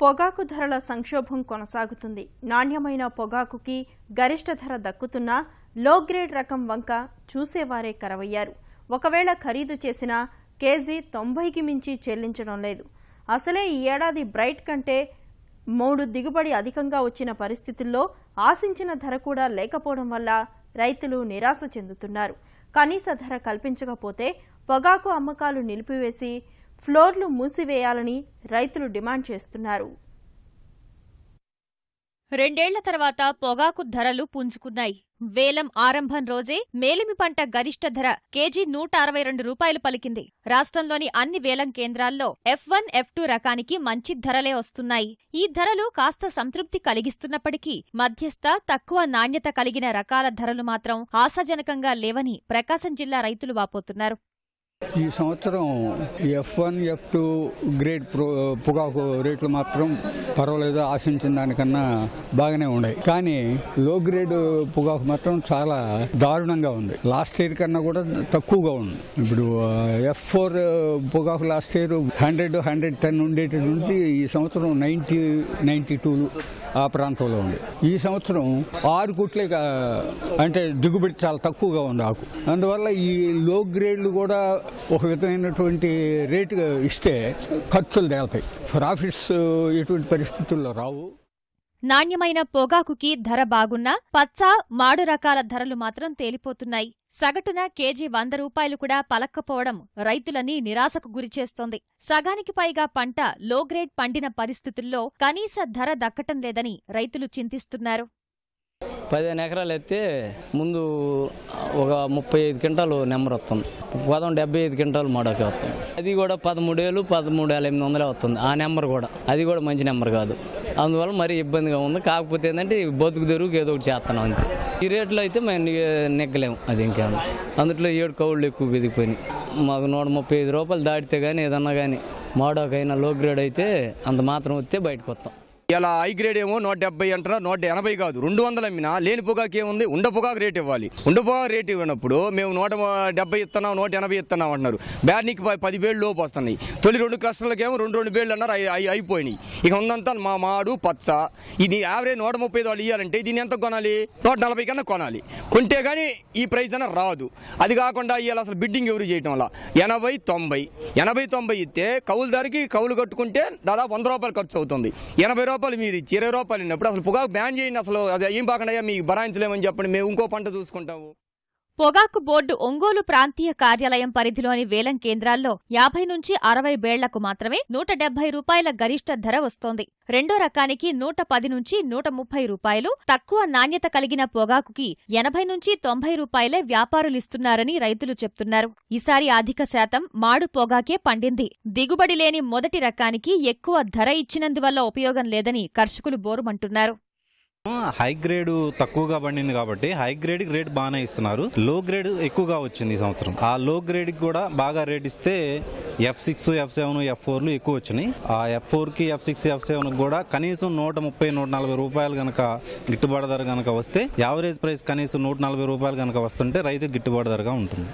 పొగాకు ధరల సంక్షోభం కొనసాగుతుంది. నాణ్యమైన పొగాకుకి గరిష్ట ధర దక్కుతున్నా లో గ్రేడ్ రకం వంక చూసేవారే కరవయ్యారు. ఒకవేళ ఖరీదు చేసినా కేజీ 90కి మించి చెల్లించడం లేదు. అసలే ఈ ఏడాది బ్రైట్ కంటే 3 దిగుబడి అధికంగా వచ్చిన పరిస్థితుల్లో ఆశించిన ధర కూడా లేకపోవడం వల్ల రైతులు నిరాశ చెందుతున్నారు. కనీస ధర కల్పించకపోతే పొగాకు అమ్మకాలు నిలిపివేసి ఫ్లోర్లు మూసివేయాలని రైతులు డిమాండ్ చేస్తున్నారు. 2 ఏళ్ల తర్వాత పొగాకు ధరలు పుంజుకున్నాయి. వేలం ఆరంభం రోజే మేలిమి పంట గరిష్ట ధర కేజీ 162 రూపాయలు పలికింది. రాష్ట్రంలోని అన్ని వేలం కేంద్రాల్లో F1, F2 రకానికి మంచి ధరలే వస్తున్నాయి. ఈ ధరలు కాస్త సంతృప్తి కలిగిస్తున్నప్పటికీ మధ్యస్థ, తక్కువ నాణ్యత కలిగిన రకాల ధరలు మాత్రం ఆశాజనకంగా లేవని ప్రకాశం జిల్లా రైతులు వాపోతున్నారు. ఈ సంవత్సరం F1, F2 గ్రేడ్ పొగాకు రేట్లు మాత్రం పర్వాలేదు, ఆశించిన దానికన్నా బాగానే ఉన్నాయి. కానీ లో గ్రేడ్ పొగాకు మాత్రం చాలా దారుణంగా ఉంది. లాస్ట్ ఇయర్ కన్నా కూడా తక్కువగా ఉంది. ఇప్పుడు F4 పొగాకు లాస్ట్ ఇయర్ 100, 110 ఉండేటటువంటి ఈ సంవత్సరం 90, 92 ఆ ప్రాంతంలో ఉంది. ఈ సంవత్సరం 6 కుట్లే, అంటే దిగుబడి చాలా తక్కువగా ఉంది ఆకు. అందువల్ల ఈ లో గ్రేడ్లు కూడా ఒక విధమైనటువంటి రేటు ఇస్తే ఖర్చులు తేలుతాయి, ప్రాఫిట్స్ ఎటువంటి పరిస్థితుల్లో రావు. నాణ్యమైన పొగాకుకి ధర బాగున్నా పచ్చ, మాడు రకాల ధరలు మాత్రం తేలిపోతున్నాయి. సగటున కేజీ 100 రూపాయలు కూడా పలక్కపోవడం రైతులని నిరాశకు గురిచేస్తోంది. సగానికి పైగా పంట లో గ్రేడ్ పండిన పరిస్థితుల్లో కనీస ధర దక్కటం లేదని రైతులు చింతిస్తున్నారు. 15 ఎకరాలు ఎత్తే ముందు ఒక 35 క్వింటాలు నెంబర్ వస్తుంది, 75 క్వింటాలు మాడకి వస్తుంది. అది కూడా 13,800 వస్తుంది. ఆ నెంబర్ కూడా అది కూడా మంచి నెంబర్ కాదు. అందువల్ల మరీ ఇబ్బందిగా ఉంది. కాకపోతే ఏంటంటే బతుకు తెరువుకి ఏదో ఒకటి చేస్తున్నాం అంతే. ఈ రేట్లో అయితే మేము నెగ్గలేము. అది ఇంకేమన్నా అందులో 7 కౌళ్ళు ఎక్కువ పెరిగిపోయినాయి. మాకు 135 రూపాయలు దాటితే కానీ ఏదన్నా కానీ మాడకైనా లో గ్రేడ్ అయితే అంత మాత్రం వస్తే బయటకు వస్తాం. ఇలా హై గ్రేడ్ ఏమో 170 అంటారా, 180 కాదు, 200 అమ్మినా లేని పొగాకు ఏముంది, ఉండ పొగాకు రేట్ ఇవ్వాలి. ఉండ పొగాకు రేట్ ఇవ్వనప్పుడు మేము 170 ఇస్తున్నాం, 180 ఇస్తున్నాం అంటున్నారు. బ్యాడ్నికి 10 బేళ్ళు లోపు వస్తున్నాయి. తొలి 2 క్లస్టర్లకేమో 2 బేళ్ళు అన్నారు, అయిపోయినాయి. ఇక ఉందంతా మాడు పచ్చ. ఇది యావరేజ్ 130 వాళ్ళు ఇవ్వాలంటే దీన్ని ఎంత కొనాలి? 140 కన్నా కొనాలి. కొంటే కానీ ఈ ప్రైస్ అన్న రాదు. అది కాకుండా ఇవాళ అసలు బిడ్డింగ్ ఎవరు చేయటం వల్ల 80-90 ఇస్తే కౌలుదారికి కౌలు కట్టుకుంటే దాదాపు 100 రూపాయలు ఖర్చు అవుతుంది. 80 రూపాయలు మీరు ఇచ్చి 20 రూపాయలు ఉన్నప్పుడు అసలు పొగాకు బ్యాన్ చేయండి. అసలు అది ఏం బాగుండయా, మీకు భరాయించలేమని చెప్పండి, మేము ఇంకో పంట చూసుకుంటాము. పొగాకు బోర్డు ఒంగోలు ప్రాంతీయ కార్యాలయం పరిధిలోని వేలం కేంద్రాల్లో 50 నుంచి 60 బేళ్లకు మాత్రమే 170 రూపాయల గరిష్ట ధర వస్తోంది. రెండో రకానికి 110 నుంచి 130 రూపాయలు, తక్కువ నాణ్యత కలిగిన పొగాకుకి 80 నుంచి 90 రూపాయలే వ్యాపారులిస్తున్నారని రైతులు చెప్తున్నారు. ఈసారి అధిక శాతం మాడు పొగాకే పండింది. దిగుబడి లేని మొదటి రకానికి ఎక్కువ ధర ఇచ్చినందువల్ల ఉపయోగం లేదని కర్షకులు బోరుమంటున్నారు. హై గ్రేడ్ తక్కువగా పండింది కాబట్టి హై గ్రేడ్ రేట్ బాగానే ఇస్తున్నారు. లో గ్రేడ్ ఎక్కువగా వచ్చింది ఈ సంవత్సరం. ఆ లో గ్రేడ్ కూడా బాగా రేట్ ఇస్తే F6, F7, F4లు ఎక్కువ వచ్చినాయి. ఆ F4కి, F6, F7 కూడా కనీసం 130-140 రూపాయలు గనక గిట్టుబాటు ధర గనక వస్తే, యావరేజ్ ప్రైస్ కనీసం 140 రూపాయలు గనక వస్తుంటే రైతు గిట్టుబాటు ధరగా ఉంటుంది.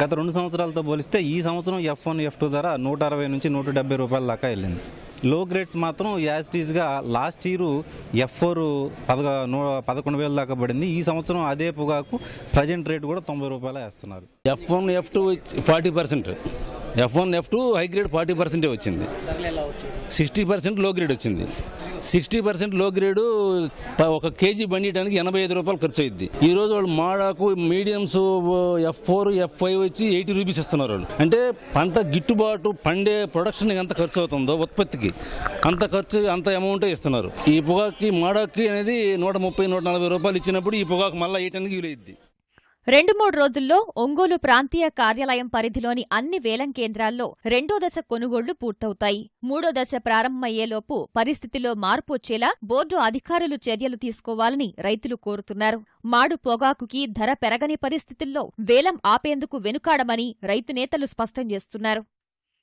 గత 2 సంవత్సరాలతో పోలిస్తే ఈ సంవత్సరం F1, F2 ధర 160 నుంచి 170 రూపాయల దాకా వెళ్ళింది. లో గ్రేడ్స్ మాత్రం యాజిటీస్గా లాస్ట్ ఇయర్ F4 11,000 దాకా పడింది. ఈ సంవత్సరం అదే పొగాకు ప్రజెంట్ రేట్ కూడా 90 రూపాయలు వేస్తున్నారు. F1, F2 40%, F1, F2 high grade 40% వచ్చింది. 60% లో గ్రేడ్ వచ్చింది. 60% లో గ్రేడు ఒక కేజీ బండియడానికి 85 రూపాయలు ఖర్చు అయింది. ఈ రోజు వాళ్ళు మాడాకు మీడియంస్ F4, F5 వచ్చి 80 రూపీస్ ఇస్తున్నారు వాళ్ళు. అంటే పంట గిట్టుబాటు పండే ప్రొడక్షన్ ఎంత ఖర్చు అవుతుందో ఉత్పత్తికి అంత అమౌంట్ ఇస్తున్నారు. ఈ పొగాకి మాడాకి అనేది 130-140 రూపాయలు ఇచ్చినప్పుడు ఈ పొగాకు మళ్ళీ వేయటానికి వీలైద్ది. 2-3 రోజుల్లో ఒంగోలు ప్రాంతీయ కార్యాలయం పరిధిలోని అన్ని వేలం కేంద్రాల్లో 2వ దశ కొనుగోళ్లు పూర్తవుతాయి. 3వ దశ ప్రారంభమయ్యేలోపు పరిస్థితిలో మార్పు వచ్చేలా బోర్డు అధికారులు చర్యలు తీసుకోవాలని రైతులు కోరుతున్నారు. మాడు పొగాకుకి ధర పెరగని పరిస్థితుల్లో వేలం ఆపేందుకు వెనుకాడమని రైతు నేతలు స్పష్టం చేస్తున్నారు.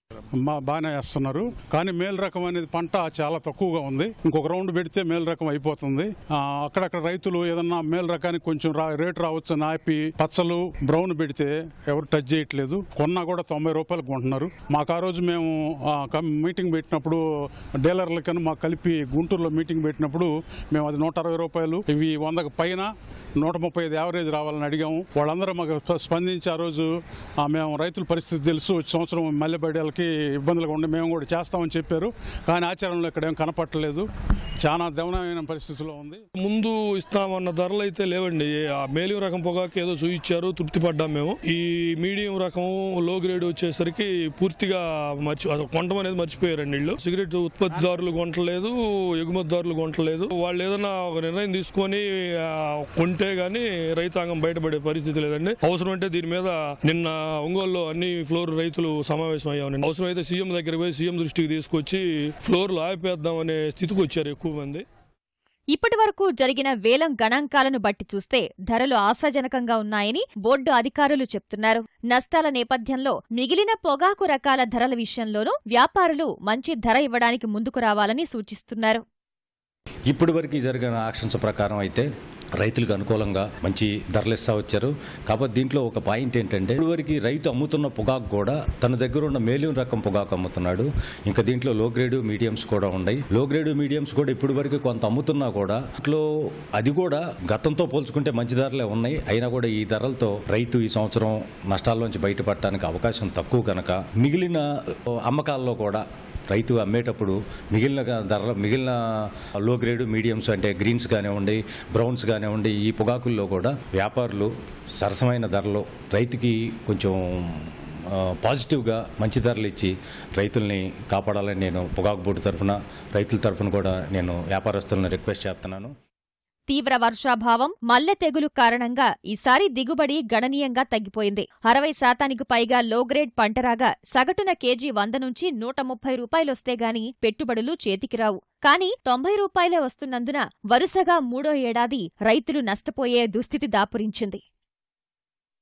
బాగానే వేస్తున్నారు. కానీ మేలు రకం అనేది పంట చాలా తక్కువగా ఉంది. ఇంకొక రౌండ్ పెడితే మేలు రకం అయిపోతుంది. అక్కడక్కడ రైతులు ఏదన్నా మేలు రకానికి కొంచెం రేటు రావచ్చు ఆపి పచ్చలు బ్రౌన్ పెడితే ఎవరు టచ్ చేయట్లేదు. కొన్నా కూడా 90 రూపాయలకు కొంటున్నారు. మాకు ఆ రోజు మేము మీటింగ్ పెట్టినప్పుడు డీలర్లకని మాకు కలిపి గుంటూరులో మీటింగ్ పెట్టినప్పుడు మేము అది 160 రూపాయలు, ఇవి 100కు పైన 135 యావరేజ్ రావాలని అడిగాము. వాళ్ళందరూ మాకు స్పందించి ఆ రోజు మేము రైతుల పరిస్థితి తెలుసు, సంవత్సరం మల్లెబడ్డలకి ఇబ్బందులుగా ఉండి మేము కూడా చేస్తామని చెప్పారు. కానీ ఆచరణలో ఇక్కడ ఏం కనపట్టలేదు. చాలా దయనీయమైన పరిస్థితిలో ఉంది. ముందు ఇస్తామన్న ధరలు అయితే లేవండి. ఆ మీడియం రకం పొగాకు ఏదో చూయించారు, తృప్తి పడ్డాం మేము. ఈ మీడియం రకం లో గ్రేడ్ వచ్చేసరికి పూర్తిగా కొంటం అనేది మర్చిపోయారండి వీళ్ళు. సిగరెట్ ఉత్పత్తిదారులు కొంటలేదు, ఎగుమతిదారులు కొంటలేదు. వాళ్ళు ఏదైనా ఒక నిర్ణయం తీసుకొని కొంటే గానీ రైతాంగం బయటపడే పరిస్థితి లేదండి. అవసరం అంటే దీని మీద నిన్న ఒంగోలులో అన్ని ఫ్లోర్ రైతులు సమావేశం అయ్యామండి. అవసరం అయితే సీఎం దగ్గర పోయి సీఎం దృష్టికి తీసుకొచ్చి ఫ్లోర్లు ఆపేద్దాం అనే స్థితికి వచ్చారు ఎక్కువ మంది. ఇప్పటి వరకు జరిగిన వేలం గణాంకాలను బట్టి చూస్తే ధరలు ఆశాజనకంగా ఉన్నాయని బోర్డు అధికారులు చెప్తున్నారు. నష్టాల నేపథ్యంలో మిగిలిన పొగాకు రకాల ధరల విషయంలోనూ వ్యాపారులు మంచి ధర ఇవ్వడానికి ముందుకు రావాలని సూచిస్తున్నారు. ఇప్పటి వరకు జరిగిన యాక్షన్స్ ప్రకారం అయితే రైతులకు అనుకూలంగా మంచి ధరలు ఇస్తా వచ్చారు. కాబట్టి దీంట్లో ఒక పాయింట్ ఏంటంటే ఇప్పటివరకు రైతు అమ్ముతున్న పొగాకు కూడా తన దగ్గర ఉన్న మీడియం రకం పొగాకు అమ్ముతున్నాడు. ఇంకా దీంట్లో లో గ్రేడ్ మీడియంస్ కూడా ఉన్నాయి. లో గ్రేడ్ మీడియంస్ కూడా ఇప్పటి వరకు కొంత అమ్ముతున్నా కూడా ఇట్లో అది కూడా గతంతో పోల్చుకుంటే మంచి ధరలే ఉన్నాయి. అయినా కూడా ఈ ధరలతో రైతు ఈ సంవత్సరం నష్టాల్లోంచి బయటపడటానికి అవకాశం తక్కువ కనుక మిగిలిన అమ్మకాల్లో కూడా రైతు అమ్మేటప్పుడు మిగిలిన లో గ్రేడ్ మీడియంస్ అంటే గ్రీన్స్ కానివ్వండి, బ్రౌన్స్ కానివ్వండి, ఈ పొగాకుల్లో కూడా వ్యాపారులు సరసమైన ధరలో రైతుకి కొంచెం పాజిటివ్గా మంచి ధరలు ఇచ్చి రైతుల్ని కాపాడాలని నేను పొగాకు బోర్డు తరఫున రైతుల తరఫున కూడా నేను వ్యాపారస్తులను రిక్వెస్ట్ చేస్తున్నాను. తీవ్ర వర్షాభావం, మల్లె తెగులు కారణంగా ఈసారి దిగుబడి గణనీయంగా తగ్గిపోయింది. 60% పైగా లోగ్రేడ్ పంటరాగా సగటున కేజీ 100 నుంచి 130 రూపాయలొస్తే గాని పెట్టుబడులు చేతికిరావు. కానీ 90 రూపాయలే వస్తున్నందున వరుసగా 3వ ఏడాది రైతులు నష్టపోయే దుస్థితి దాపురించింది.